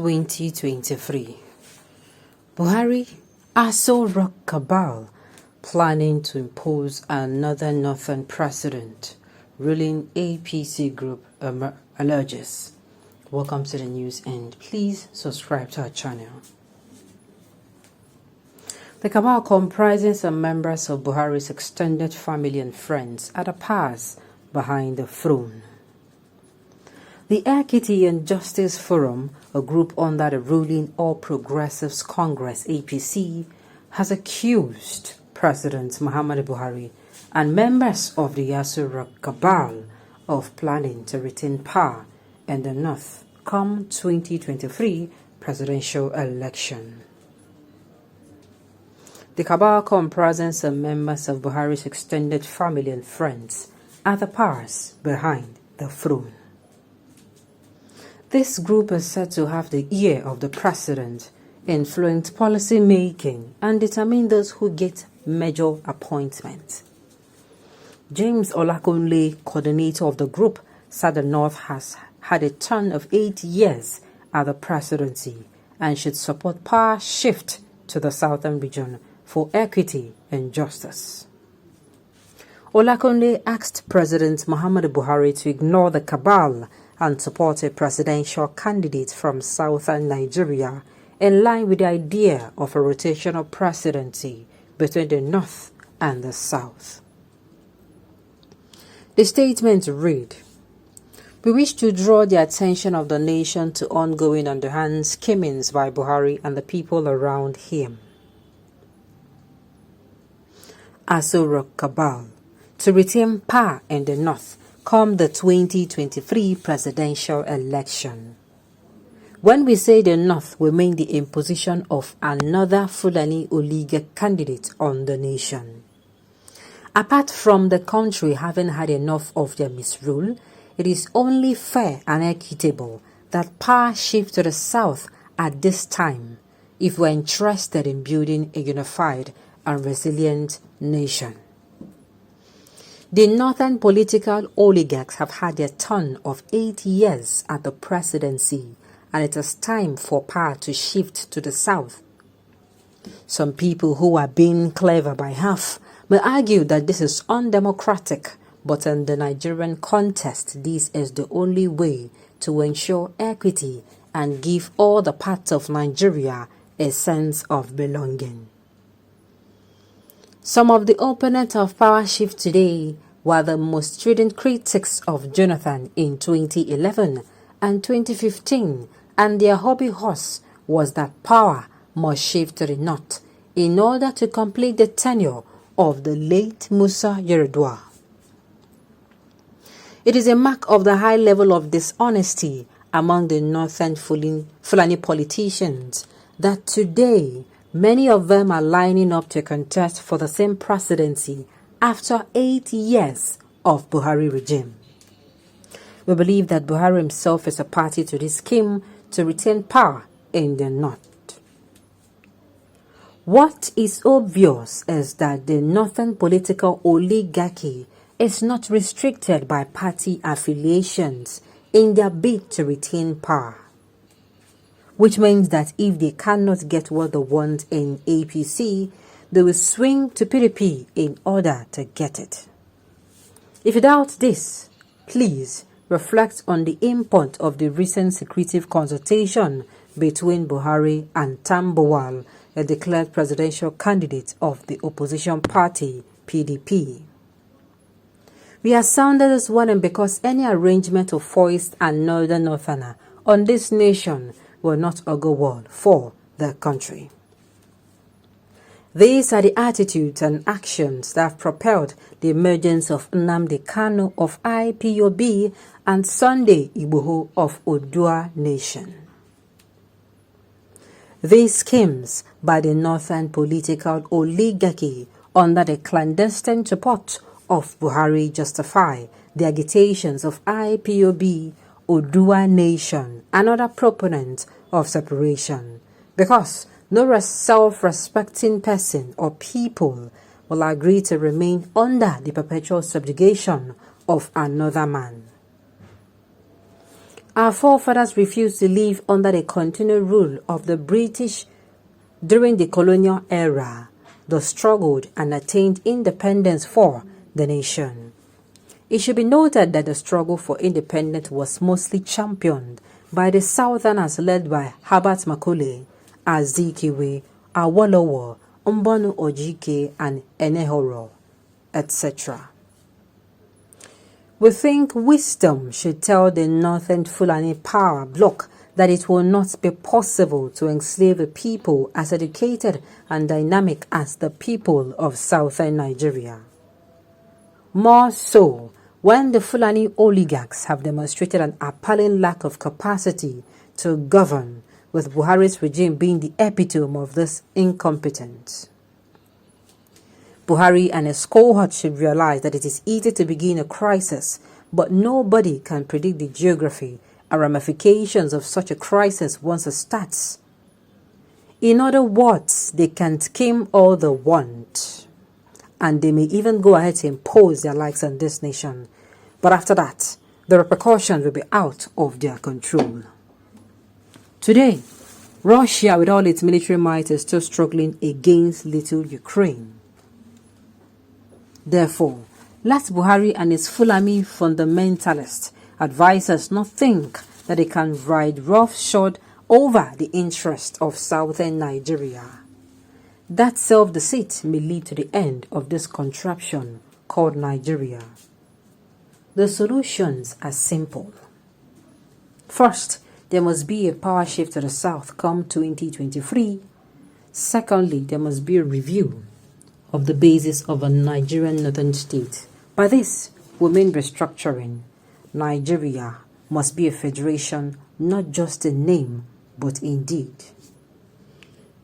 2023. Buhari, Aso Rock Cabal, planning to impose another northern president, ruling APC group alleges. Welcome to the news and please subscribe to our channel. The cabal, comprising some members of Buhari's extended family and friends, are the pass behind the throne. The Equity and Justice Forum, a group under the ruling All Progressives Congress (APC), has accused President Muhammadu Buhari and members of the Aso Rock Cabal of planning to retain power in the North come 2023 presidential election. The cabal, comprising some members of Buhari's extended family and friends, are the powers behind the throne. This group is said to have the ear of the president, influence policy making, and determine those who get major appointments. James Olakunle, coordinator of the group, said the North has had a term of 8 years at the presidency and should support power shift to the southern region for equity and justice. Olakunle asked President Muhammadu Buhari to ignore the cabal and support a presidential candidate from southern Nigeria in line with the idea of a rotational presidency between the North and the South. The statement read, "We wish to draw the attention of the nation to ongoing underhand schemings by Buhari and the people around him. Aso Rock Cabal to retain power in the North come the 2023 presidential election. When we say the North, we mean the imposition of another Fulani oligarch candidate on the nation. Apart from the country having had enough of their misrule, it is only fair and equitable that power shift to the South at this time if we're interested in building a unified and resilient nation. The northern political oligarchs have had their turn of 8 years at the presidency, and it is time for power to shift to the South. Some people who are being clever by half may argue that this is undemocratic, but in the Nigerian context, this is the only way to ensure equity and give all the parts of Nigeria a sense of belonging. Some of the opponents of power shift today were the most strident critics of Jonathan in 2011 and 2015, and their hobby horse was that power must shift to the North in order to complete the tenure of the late Musa Yar'Adua. It is a mark of the high level of dishonesty among the northern Fulani politicians that today many of them are lining up to contest for the same presidency after 8 years of Buhari regime. We believe that Buhari himself is a party to this scheme to retain power in the North. What is obvious is that the northern political oligarchy is not restricted by party affiliations in their bid to retain power, which means that if they cannot get what they want in APC, they will swing to PDP in order to get it. If you doubt this, please reflect on the import of the recent secretive consultation between Buhari and Tambowal, a declared presidential candidate of the opposition party, PDP. We are sounded as warning because any arrangement of foist and northerner on this nation will not augur well for the country. These are the attitudes and actions that have propelled the emergence of Nnamdi Kanu of IPOB and Sunday Igboho of Odua Nation. These schemes by the northern political oligarchy under the clandestine support of Buhari justify the agitations of IPOB, Odua Nation, and other proponents of separation, because no self-respecting person or people will agree to remain under the perpetual subjugation of another man. Our forefathers refused to live under the continued rule of the British during the colonial era. They struggled and attained independence for the nation. It should be noted that the struggle for independence was mostly championed by the Southerners led by Herbert Macaulay, Azikiwe, Awolowo, Mbonu Ojike, and Enehoro, etc. We think wisdom should tell the Northern Fulani power bloc that it will not be possible to enslave a people as educated and dynamic as the people of southern Nigeria. More so, when the Fulani oligarchs have demonstrated an appalling lack of capacity to govern, with Buhari's regime being the epitome of this incompetence. Buhari and his cohort should realize that it is easy to begin a crisis, but nobody can predict the geography and ramifications of such a crisis once it starts. In other words, they can scheme all they want, and they may even go ahead to impose their likes on this nation. But after that, the repercussions will be out of their control. Today, Russia with all its military might is still struggling against little Ukraine. Therefore, let Buhari and his Fulani fundamentalist advisors not think that they can ride roughshod over the interest of southern Nigeria. That self-deceit may lead to the end of this contraption called Nigeria. The solutions are simple. First, there must be a power shift to the south come 2023. Secondly, there must be a review of the basis of a Nigerian northern state. By this, we mean restructuring. Nigeria must be a federation, not just a name, but indeed.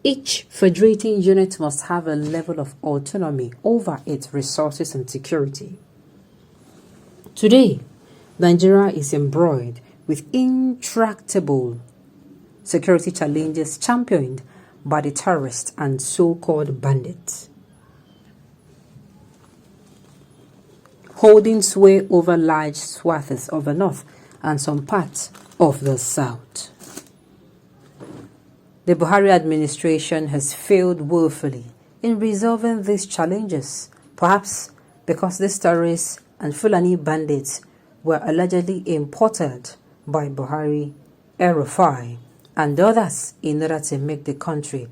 Each federating unit must have a level of autonomy over its resources and security. Today, Nigeria is embroiled with intractable security challenges championed by the terrorists and so-called bandits, holding sway over large swaths of the north and some parts of the south. The Buhari administration has failed woefully in resolving these challenges, perhaps because these terrorists and Fulani bandits were allegedly imported by Buhari, El-Rufai, and others in order to make the country